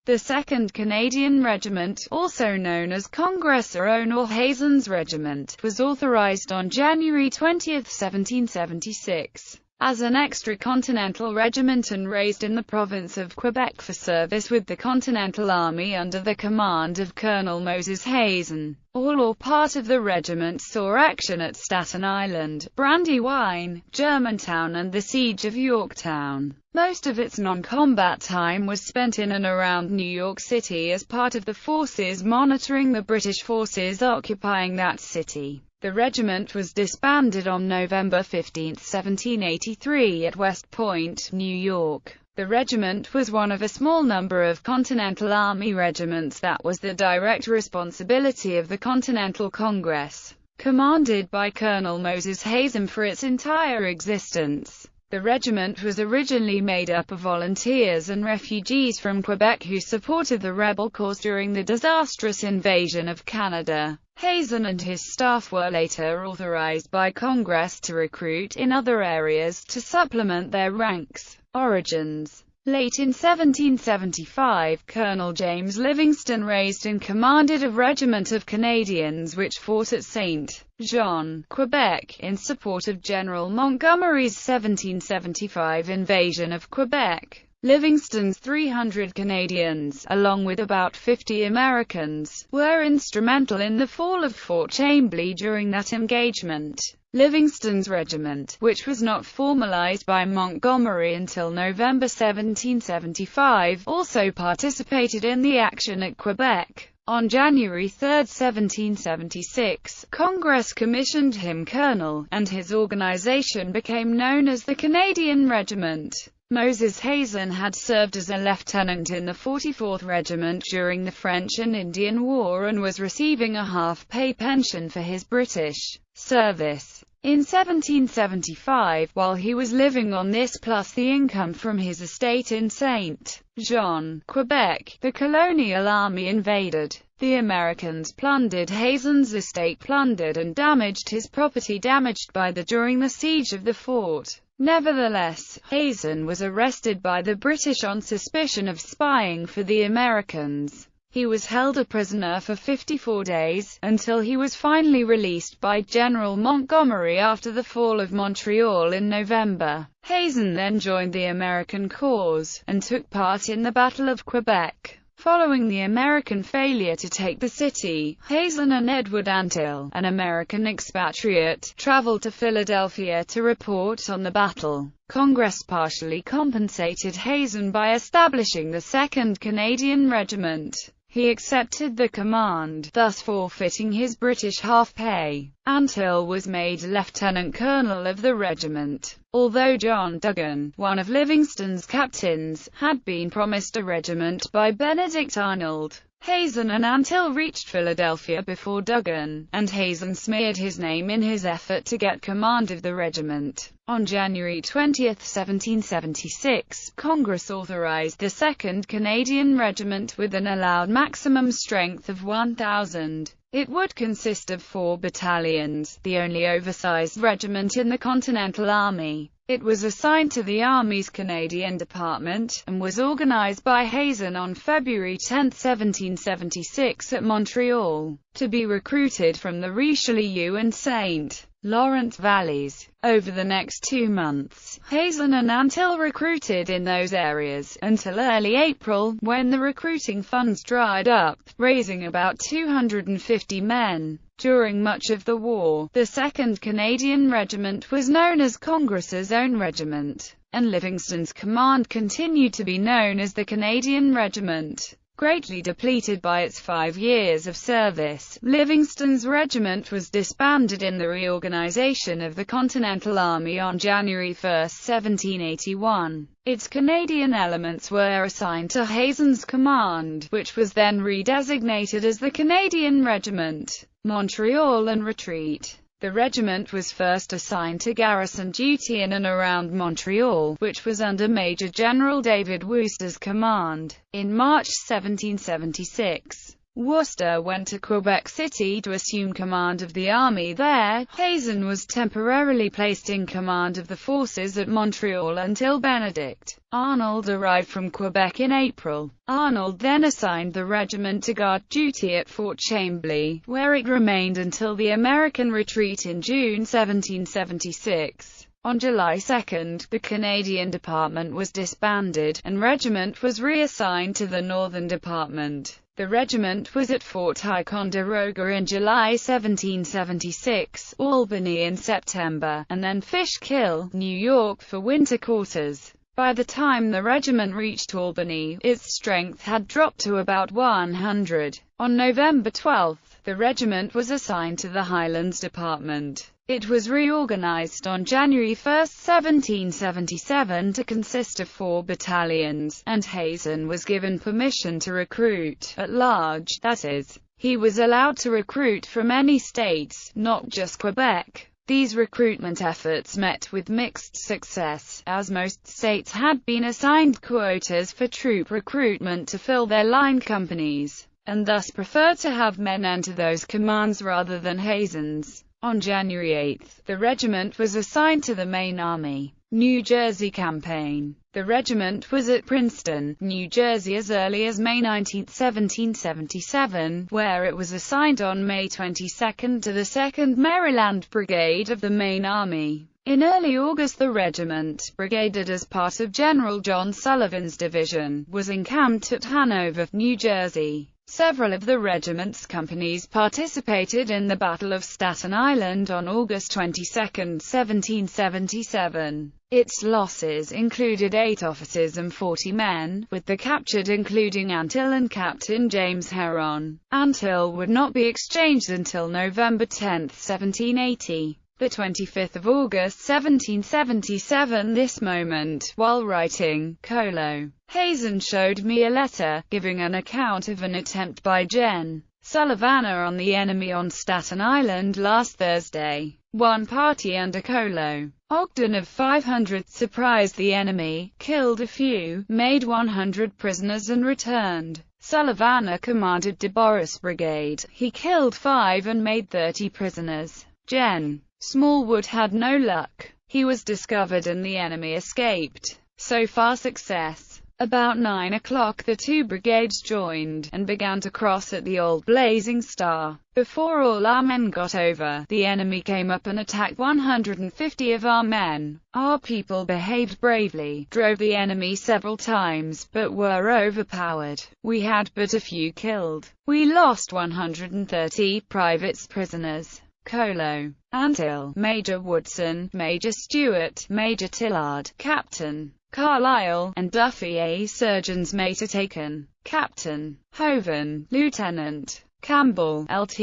The 2nd Canadian Regiment, also known as Congress's own or Hazen's Regiment, was authorized on January 20, 1776, as an extra-continental regiment and raised in the province of Quebec for service with the Continental Army under the command of Colonel Moses Hazen. All or part of the regiment saw action at Staten Island, Brandywine, Germantown and the Siege of Yorktown. Most of its non-combat time was spent in and around New York City as part of the forces monitoring the British forces occupying that city. The regiment was disbanded on November 15, 1783 at West Point, New York. The regiment was one of a small number of Continental Army regiments that was the direct responsibility of the Continental Congress, commanded by Colonel Moses Hazen for its entire existence. The regiment was originally made up of volunteers and refugees from Quebec who supported the rebel cause during the disastrous invasion of Canada. Hazen and his staff were later authorized by Congress to recruit in other areas to supplement their ranks. Origins. Late in 1775, Colonel James Livingston raised and commanded a regiment of Canadians which fought at St. Jean, Quebec, in support of General Montgomery's 1775 invasion of Quebec. Livingston's 300 Canadians, along with about 50 Americans, were instrumental in the fall of Fort Chambly during that engagement. Livingston's regiment, which was not formalized by Montgomery until November 1775, also participated in the action at Quebec. On January 3, 1776, Congress commissioned him colonel, and his organization became known as the Canadian Regiment. Moses Hazen had served as a lieutenant in the 44th Regiment during the French and Indian War and was receiving a half-pay pension for his British service. In 1775, while he was living on this plus the income from his estate in St. Jean, Quebec, the colonial army invaded. The Americans plundered Hazen's estate, plundered and damaged his property damaged by during the siege of the fort. Nevertheless, Hazen was arrested by the British on suspicion of spying for the Americans. He was held a prisoner for 54 days, until he was finally released by General Montgomery after the fall of Montreal in November. Hazen then joined the American cause, and took part in the Battle of Quebec. Following the American failure to take the city, Hazen and Edward Antill, an American expatriate, traveled to Philadelphia to report on the battle. Congress partially compensated Hazen by establishing the 2nd Canadian Regiment. He accepted the command, thus forfeiting his British half-pay. Antill was made lieutenant colonel of the regiment. Although John Duggan, one of Livingston's captains, had been promised a regiment by Benedict Arnold, Hazen and Antill reached Philadelphia before Duggan, and Hazen smeared his name in his effort to get command of the regiment. On January 20, 1776, Congress authorized the 2nd Canadian Regiment with an allowed maximum strength of 1,000. It would consist of 4 battalions, the only oversized regiment in the Continental Army. It was assigned to the Army's Canadian Department, and was organized by Hazen on February 10, 1776 at Montreal, to be recruited from the Richelieu and St. Lawrence valleys. Over the next 2 months, Hazen and Antill recruited in those areas, until early April, when the recruiting funds dried up, raising about 250 men. During much of the war, the 2nd Canadian Regiment was known as Congress's own regiment, and Livingston's command continued to be known as the Canadian Regiment. Greatly depleted by its 5 years of service, Livingston's regiment was disbanded in the reorganization of the Continental Army on January 1, 1781. Its Canadian elements were assigned to Hazen's command, which was then redesignated as the Canadian Regiment. Montreal and retreat. The regiment was first assigned to garrison duty in and around Montreal, which was under Major General David Wooster's command. In March 1776, Worcester went to Quebec City to assume command of the army there. Hazen was temporarily placed in command of the forces at Montreal until Benedict Arnold arrived from Quebec in April. Arnold then assigned the regiment to guard duty at Fort Chambly, where it remained until the American retreat in June 1776. On July 2, the Canadian Department was disbanded, and regiment was reassigned to the Northern Department. The regiment was at Fort Ticonderoga in July 1776, Albany in September, and then Fishkill, New York for winter quarters. By the time the regiment reached Albany, its strength had dropped to about 100. On November 12, the regiment was assigned to the Highlands Department. It was reorganized on January 1, 1777 to consist of 4 battalions, and Hazen was given permission to recruit at large, that is, he was allowed to recruit from any states, not just Quebec. These recruitment efforts met with mixed success, as most states had been assigned quotas for troop recruitment to fill their line companies, and thus preferred to have men enter those commands rather than Hazen's. On January 8, the regiment was assigned to the Main Army, New Jersey campaign. The regiment was at Princeton, New Jersey as early as May 19, 1777, where it was assigned on May 22 to the 2nd Maryland Brigade of the Main Army. In early August the regiment, brigaded as part of General John Sullivan's division, was encamped at Hanover, New Jersey. Several of the regiment's companies participated in the Battle of Staten Island on August 22, 1777. Its losses included 8 officers and 40 men, with the captured including Antill and Captain James Heron. Antill would not be exchanged until November 10, 1780. The 25th of August 1777. This moment, while writing, Colo. Hazen showed me a letter, giving an account of an attempt by Gen. Sullivan on the enemy on Staten Island last Thursday. One party under Colo. Ogden of 500 surprised the enemy, killed a few, made 100 prisoners and returned. Sullivan commanded DeBoris Brigade. He killed 5 and made 30 prisoners. Gen. Smallwood had no luck. He was discovered and the enemy escaped. So far success. About 9 o'clock the 2 brigades joined, and began to cross at the old Blazing Star. Before all our men got over, the enemy came up and attacked 150 of our men. Our people behaved bravely, drove the enemy several times, but were overpowered. We had but a few killed. We lost 130 privates prisoners. Colo. Antill, Major Woodson, Major Stewart, Major Tillard, Captain Carlisle, and Duffy a surgeon's mate taken. Captain Hoven, Lieutenant Campbell, Lt.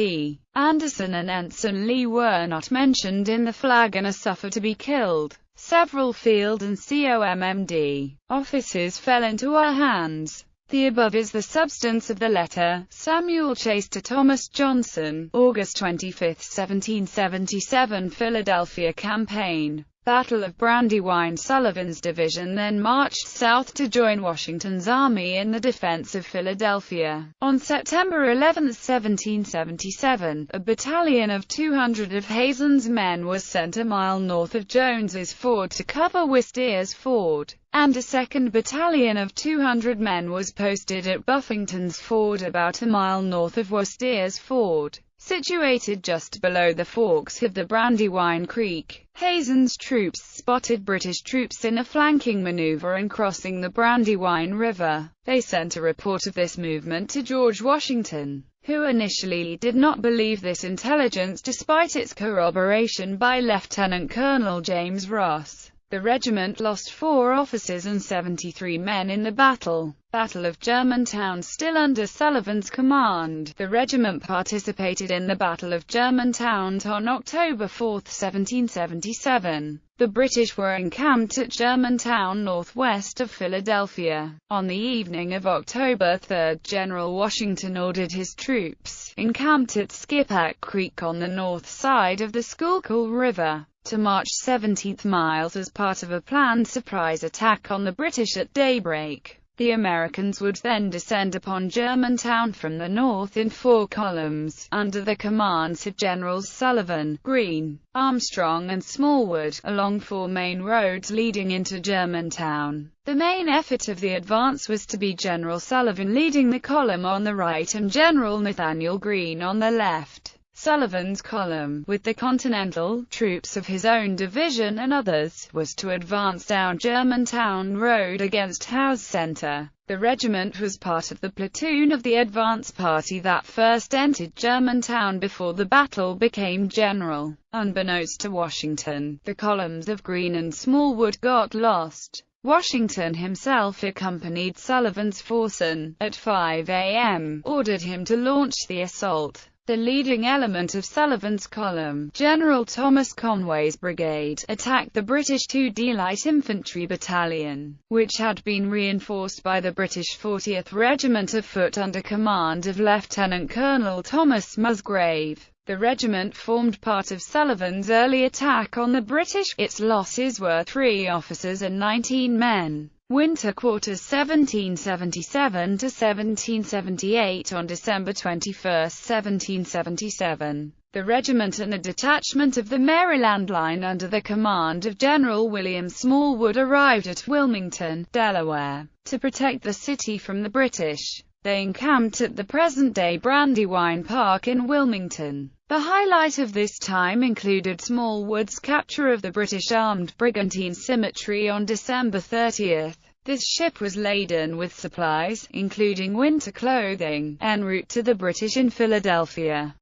Anderson and Ensign Lee were not mentioned in the flag and are suffered to be killed. Several field and COMMD officers fell into our hands. The above is the substance of the letter. Samuel Chase to Thomas Johnson, August 25, 1777. Philadelphia Campaign. Battle of Brandywine. Sullivan's division then marched south to join Washington's army in the defense of Philadelphia. On September 11, 1777, a battalion of 200 of Hazen's men was sent a mile north of Jones's Ford to cover Wistier's Ford, and a second battalion of 200 men was posted at Buffington's Ford about a mile north of Wistier's Ford, situated just below the forks of the Brandywine Creek. Hazen's troops spotted British troops in a flanking maneuver and crossing the Brandywine River. They sent a report of this movement to George Washington, who initially did not believe this intelligence despite its corroboration by Lieutenant Colonel James Ross. The regiment lost 4 officers and 73 men in the battle. Battle of Germantown. Still under Sullivan's command, the regiment participated in the Battle of Germantown on October 4, 1777. The British were encamped at Germantown northwest of Philadelphia. On the evening of October 3, General Washington ordered his troops, encamped at Skippack Creek on the north side of the Schuylkill River, to march 17 miles as part of a planned surprise attack on the British at daybreak. The Americans would then descend upon Germantown from the north in 4 columns, under the commands of Generals Sullivan, Greene, Armstrong and Smallwood, along 4 main roads leading into Germantown. The main effort of the advance was to be General Sullivan leading the column on the right and General Nathaniel Greene on the left. Sullivan's column, with the Continental troops of his own division and others, was to advance down Germantown Road against Howe's center. The regiment was part of the platoon of the advance party that first entered Germantown before the battle became general. Unbeknownst to Washington, the columns of Greene and Smallwood got lost. Washington himself accompanied Sullivan's force and, at 5 a.m., ordered him to launch the assault. The leading element of Sullivan's column, General Thomas Conway's brigade, attacked the British 2D Light Infantry Battalion, which had been reinforced by the British 40th Regiment of Foot under command of Lieutenant Colonel Thomas Musgrave. The regiment formed part of Sullivan's early attack on the British. Its losses were 3 officers and 19 men. Winter quarters 1777 to 1778. On December 21, 1777, the regiment and a detachment of the Maryland Line under the command of General William Smallwood arrived at Wilmington, Delaware, to protect the city from the British. They encamped at the present-day Brandywine Park in Wilmington. The highlight of this time included Smallwood's capture of the British armed brigantine Symmetry on December 30. This ship was laden with supplies, including winter clothing, en route to the British in Philadelphia.